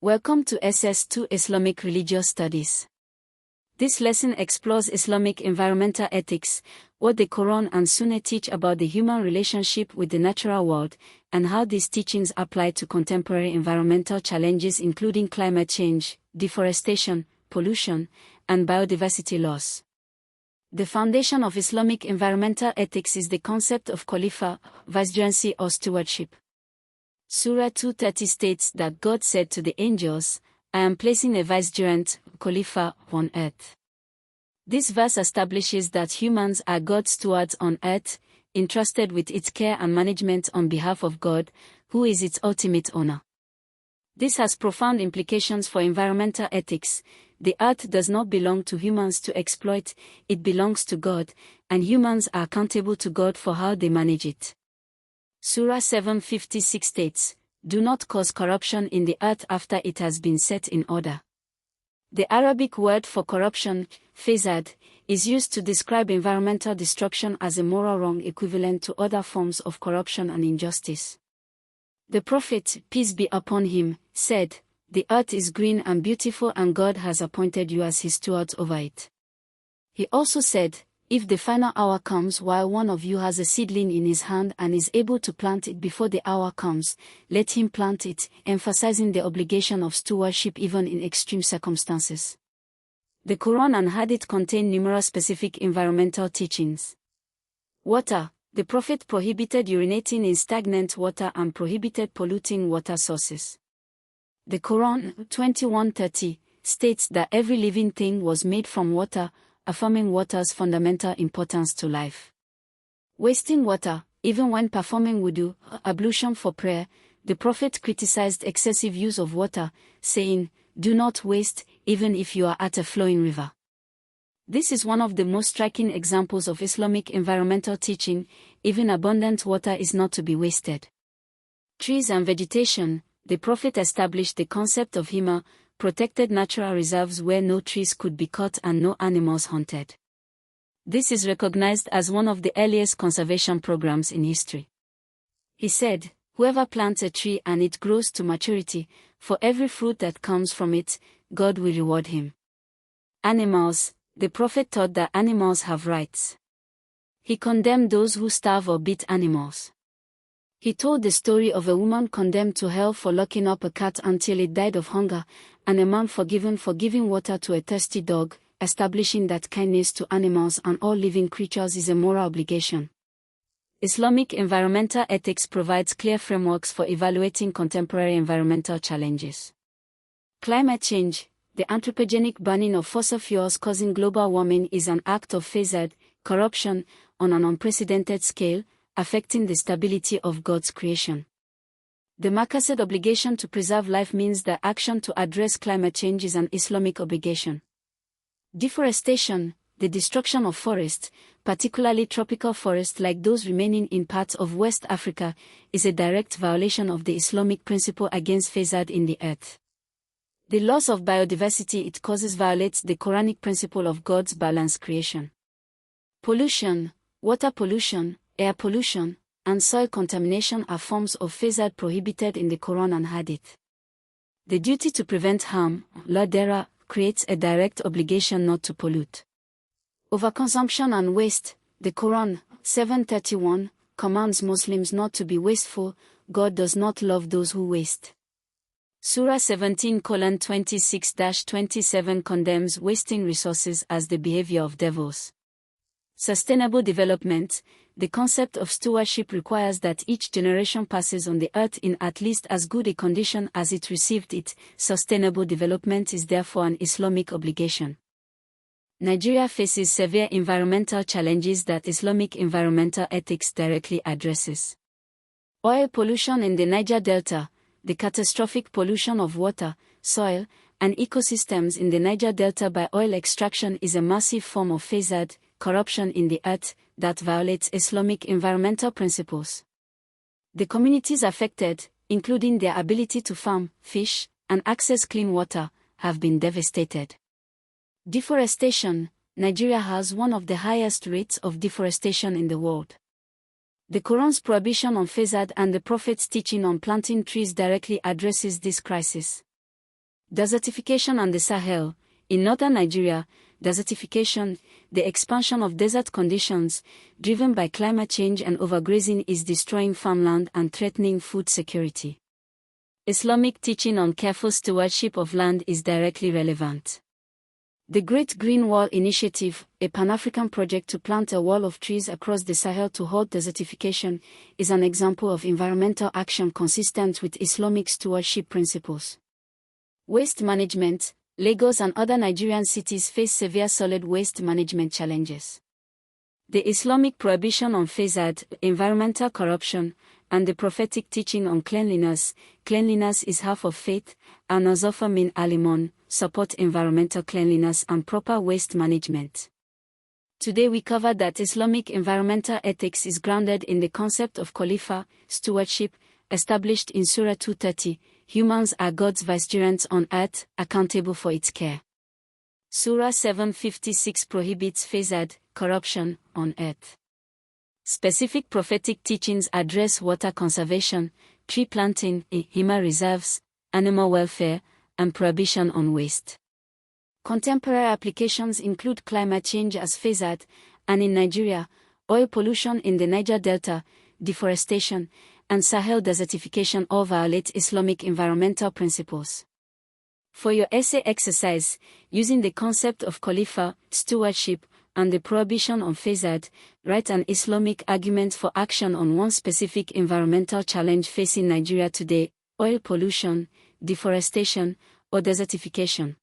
Welcome to SS2 Islamic Religious Studies. This lesson explores Islamic environmental ethics, what the Quran and Sunnah teach about the human relationship with the natural world, and how these teachings apply to contemporary environmental challenges including climate change, deforestation, pollution, and biodiversity loss. The foundation of Islamic environmental ethics is the concept of khalifa, vicegerency or stewardship. Surah 2:30 states that God said to the angels, I am placing a vicegerent, khalifa, on earth. This verse establishes that humans are God's stewards on earth, entrusted with its care and management on behalf of God, who is its ultimate owner. This has profound implications for environmental ethics. The earth does not belong to humans to exploit, it belongs to God, and humans are accountable to God for how they manage it. Surah 7:56 states, Do not cause corruption in the earth after it has been set in order. The Arabic word for corruption, fasad, is used to describe environmental destruction as a moral wrong equivalent to other forms of corruption and injustice. The Prophet, peace be upon him, said, The earth is green and beautiful and God has appointed you as his stewards over it. He also said, If the final hour comes while one of you has a seedling in his hand and is able to plant it before the hour comes, let him plant it, emphasizing the obligation of stewardship even in extreme circumstances. The Quran and Hadith contain numerous specific environmental teachings. Water. The Prophet prohibited urinating in stagnant water and prohibited polluting water sources. The Quran 21:30 states that every living thing was made from water, affirming water's fundamental importance to life. Wasting water, even when performing wudu, ablution for prayer, the Prophet criticized excessive use of water, saying, Do not waste, even if you are at a flowing river. This is one of the most striking examples of Islamic environmental teaching. Even abundant water is not to be wasted. Trees and vegetation. The Prophet established the concept of hima, protected natural reserves where no trees could be cut and no animals hunted. This is recognized as one of the earliest conservation programs in history. He said, Whoever plants a tree and it grows to maturity, for every fruit that comes from it, God will reward him. Animals. The Prophet taught that animals have rights. He condemned those who starve or beat animals. He told the story of a woman condemned to hell for locking up a cat until it died of hunger, and a man forgiven for giving water to a thirsty dog, establishing that kindness to animals and all living creatures is a moral obligation. Islamic environmental ethics provides clear frameworks for evaluating contemporary environmental challenges. Climate change. The anthropogenic burning of fossil fuels causing global warming is an act of fasad, corruption, on an unprecedented scale, affecting the stability of God's creation. The Maqasid obligation to preserve life means that action to address climate change is an Islamic obligation. Deforestation, the destruction of forests, particularly tropical forests like those remaining in parts of West Africa, is a direct violation of the Islamic principle against fasad in the earth. The loss of biodiversity it causes violates the Quranic principle of God's balanced creation. Pollution, water pollution, air pollution, and soil contamination are forms of fasad prohibited in the Quran and Hadith. The duty to prevent harm, la dera, creates a direct obligation not to pollute. Overconsumption and waste. The Quran 7:31 commands Muslims not to be wasteful. God does not love those who waste. Surah 17:26-27 condemns wasting resources as the behavior of devils. Sustainable development. The concept of stewardship requires that each generation passes on the earth in at least as good a condition as it received it. Sustainable development is therefore an Islamic obligation. Nigeria faces severe environmental challenges that Islamic environmental ethics directly addresses. Oil pollution in the Niger Delta. The catastrophic pollution of water, soil, and ecosystems in the Niger Delta by oil extraction is a massive form of fasad, corruption in the earth, that violates Islamic environmental principles. The communities affected, including their ability to farm, fish, and access clean water, have been devastated. Deforestation. Nigeria has one of the highest rates of deforestation in the world. The Quran's prohibition on fasad and the Prophet's teaching on planting trees directly addresses this crisis. Desertification and the Sahel. In northern Nigeria, desertification, the expansion of desert conditions, driven by climate change and overgrazing, is destroying farmland and threatening food security. Islamic teaching on careful stewardship of land is directly relevant. The Great Green Wall Initiative, a Pan-African project to plant a wall of trees across the Sahel to halt desertification, is an example of environmental action consistent with Islamic stewardship principles. Waste management. Lagos and other Nigerian cities face severe solid waste management challenges. The Islamic prohibition on fasad, environmental corruption, and the prophetic teaching on cleanliness is half of faith, and Nazofa min alimon, support environmental cleanliness and proper waste management. Today we covered that Islamic environmental ethics is grounded in the concept of khalifa, stewardship, established in Surah 230, humans are God's vicegerents on earth, accountable for its care. Surah 756 prohibits fasad, corruption, on earth. Specific prophetic teachings address water conservation, tree planting, hima reserves, animal welfare, and prohibition on waste. Contemporary applications include climate change as fasad, and in Nigeria, oil pollution in the Niger Delta, deforestation, and Sahel desertification all violate Islamic environmental principles. For your essay exercise, using the concept of khalifa, stewardship, and the prohibition on fasad, write an Islamic argument for action on one specific environmental challenge facing Nigeria today: oil pollution, deforestation, or desertification.